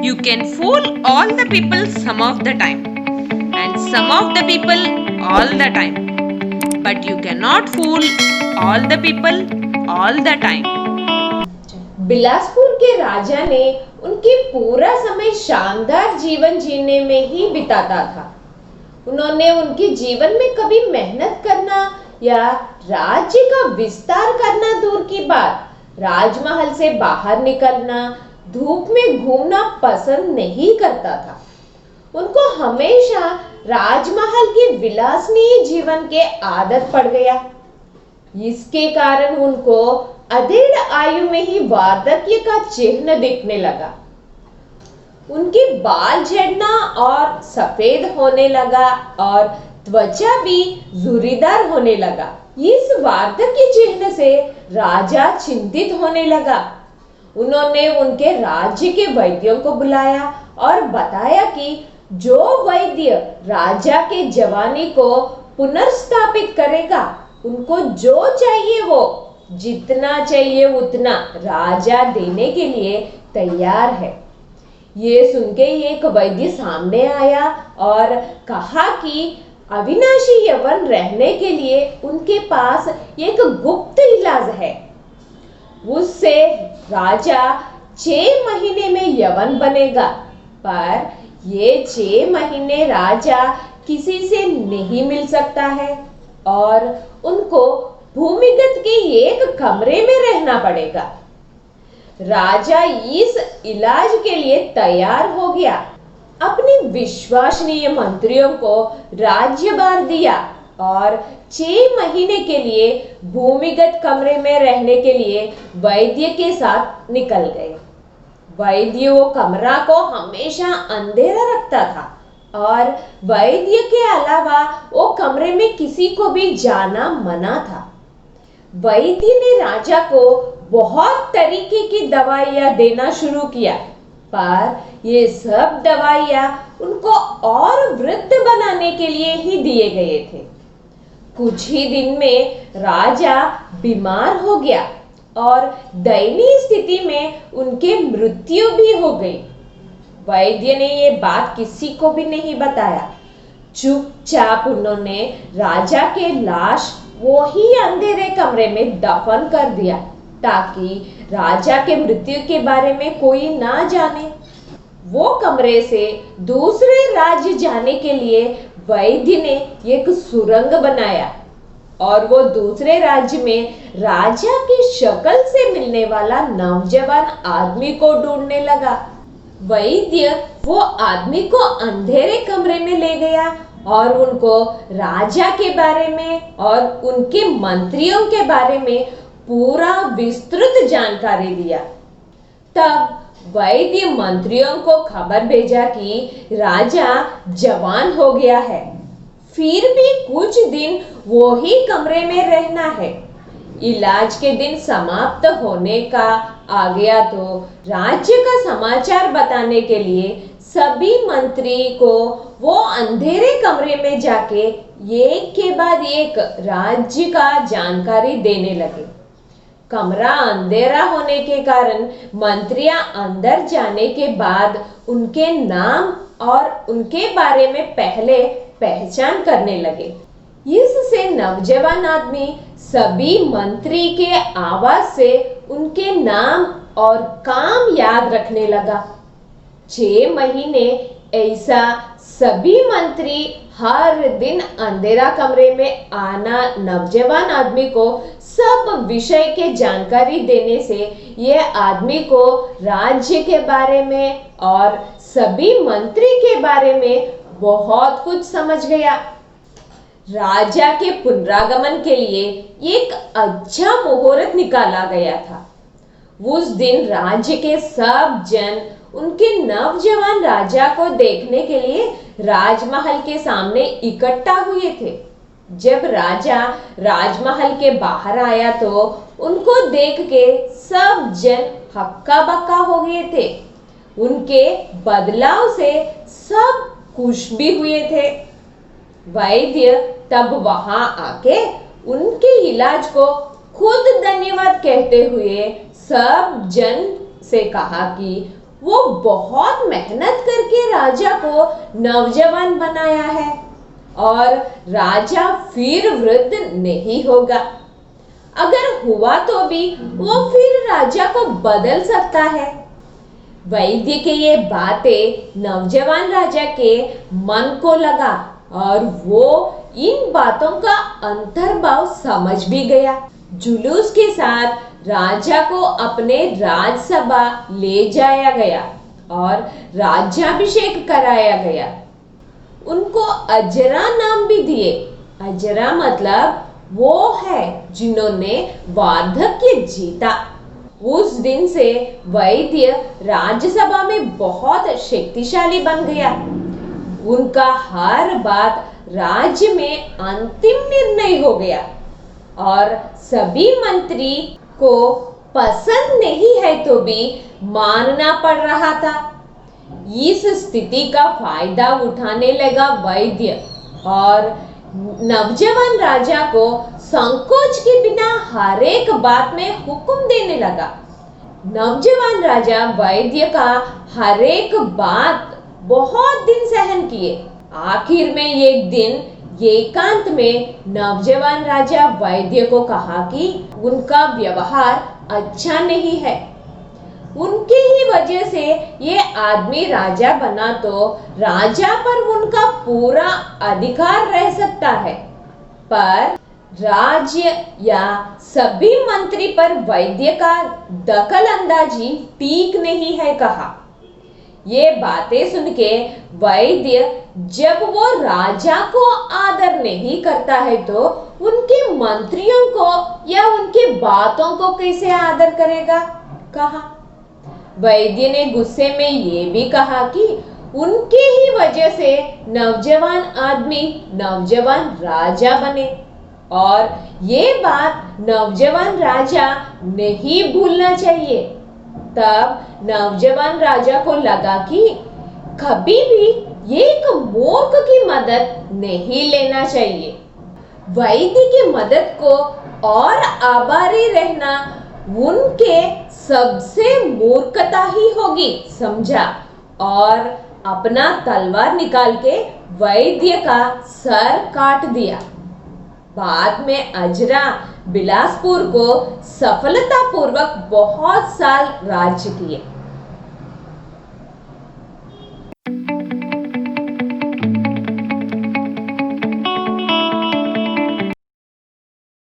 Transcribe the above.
You can fool all the people some of the time and some of the people all the time. But you cannot fool all the people all the time. Bilaspur के राजा ने उनके पूरा समय शानदार जीवन जीने में ही बिताता था। उन्होंने उनके जीवन में कभी मेहनत करना या राज्य का विस्तार करना दूर की बात, राजमहल से बाहर निकलना, धूप में घूमना पसंद नहीं करता था। उनको हमेशा राजमहल के विलासनीय जीवन के आदत पड़ गया। इसके कारण उनको अधेड़ आयु में ही वार्धक्य का चिन्ह दिखने लगा। उनके बाल झड़ना और सफेद होने लगा और त्वचा भी झुर्रीदार होने लगा। इस वार्धक्य चिन्ह से राजा चिंतित होने लगा। उन्होंने उनके राज्य के वैद्यों को बुलाया और बताया कि जो वैद्य राजा के जवानी को पुनर्स्थापित करेगा, उनको जो चाहिए वो जितना चाहिए उतना राजा देने के लिए तैयार है। ये सुन के एक वैद्य सामने आया और कहा कि अविनाशी यौवन रहने के लिए उनके पास एक गुप्त इलाज है। उससे राजा 6 महीने में यौवन बनेगा, पर ये 6 महीने राजा किसी से नहीं मिल सकता है और उनको भूमिगत के एक कमरे में रहना पड़ेगा। राजा इस इलाज के लिए तैयार हो गया। अपने विश्वसनीय मंत्रियों को राज्यभार दिया और 6 महीने के लिए भूमिगत कमरे में रहने के लिए वैद्य के साथ निकल गए। वैद्य वो कमरा को हमेशा अंधेरा रखता था और वैद्य के अलावा वो कमरे में किसी को भी जाना मना था। वैद्य ने राजा को बहुत तरीके की दवाइयां देना शुरू किया, पर ये सब दवाइयां उनको और वृद्ध बनाने के लिए ही दिए गए थे। कुछ ही दिन में राजा बीमार हो गया और दयनीय स्थिति में उनके मृत्यु भी हो गई। वैद्य ने ये बात किसी को भी नहीं बताया। चुपचाप उन्होंने राजा के लाश वो ही अंधेरे कमरे में दफन कर दिया, ताकि राजा के मृत्यु के बारे में कोई ना जाने। वो कमरे से दूसरे राज्य जाने के लिए वैद्य ने एक सुरंग बनाया और वो दूसरे राज्य में राजा की शक्ल से मिलने वाला नौजवान आदमी को ढूंढने लगा। वैद्य वो आदमी को अंधेरे कमरे में ले गया और उनको राजा के बारे में और उनके मंत्रियों के बारे में पूरा विस्तृत जानकारी दिया। तब वैद्य मंत्रियों को खबर भेजा कि राजा जवान हो गया है, फिर भी कुछ दिन वो ही कमरे में रहना है। इलाज के दिन समाप्त होने का आ गया तो राज्य का समाचार बताने के लिए सभी मंत्री को वो अंधेरे कमरे में जाके एक के बाद एक राज्य का जानकारी देने लगे। कमरा अंधेरा होने के कारण मंत्रियां अंदर जाने के बाद उनके नाम और उनके बारे में पहले पहचान करने लगे। इससे नौजवान आदमी सभी मंत्री के आवाज से उनके नाम और काम याद रखने लगा। 6 महीने ऐसा सभी मंत्री हर दिन अंधेरा कमरे में आना नौजवान आदमी को सब विषय के जानकारी देने से यह आदमी को राज्य के बारे में और सभी मंत्री के बारे में बहुत कुछ समझ गया। राजा के पुनरागमन के लिए एक अच्छा मुहूर्त निकाला गया था। उस दिन राज्य के सब जन उनके नवजवान राजा को देखने के लिए राजमहल के सामने इकट्ठा हुए थे। जब राजा राजमहल के बाहर आया तो उनको देख के सब जन हक्का बक्का हो गए थे। उनके बदलाव से सब खुश भी हुए थे। वैद्य तब वहां आके उनके इलाज को खुद धन्यवाद कहते हुए सब जन से कहा कि वो बहुत मेहनत करके राजा को नौजवान बनाया है और राजा फिर वृद्ध नहीं होगा। अगर हुआ तो भी वो फिर राजा को बदल सकता है। वैद्य के ये बातें नौजवान राजा के मन को लगा और वो इन बातों का अंतर्भाव समझ भी गया। जुलूस के साथ राजा को अपने राजसभा ले जाया गया और राज्याभिषेक कराया गया। उनको अजरा नाम भी दिए। अजरा मतलब वो है जिन्होंने वार्धक्य जीता। उस दिन से वैद्य राज्यसभा में बहुत शक्तिशाली बन गया। उनका हर बात राज्य में अंतिम निर्णय हो गया और सभी मंत्री को पसंद नहीं है तो भी मानना पड़ रहा था। इस स्थिति का फायदा उठाने लगा वैद्य और नवजवान राजा को संकोच के बिना हर एक बात में हुक्म देने लगा। नवजवान राजा वैद्य का हर एक बात बहुत दिन सहन किए। आखिर में एक दिन एकांत में नवजवान राजा वैद्य को कहा कि उनका व्यवहार अच्छा नहीं है। उनके ही वजह से ये आदमी राजा बना तो राजा पर उनका पूरा अधिकार रह सकता है, पर राज्य या सभी मंत्री पर वैद्य का दखल अंदाजी ठीक नहीं है कहा। ये बातें सुन के वैद्य जब वो राजा को आदर नहीं करता है तो उनके मंत्रियों को या उनकी बातों को कैसे आदर करेगा कहा। वैद्य ने गुस्से में ये भी कहा कि उनके ही वजह से नौजवान आदमी नौजवान राजा बने और ये बात नौजवान राजा नहीं भूलना चाहिए। तब नौजवान राजा को लगा कि कभी भी एक मूर्ख की मदद नहीं लेना चाहिए। वैद्य की मदद को और आभारी रहना उनके सबसे मूर्खता ही होगी समझा और अपना तलवार निकाल के वैद्य का सर काट दिया। बाद में अजरा बिलासपुर को सफलतापूर्वक बहुत साल राज्य किए।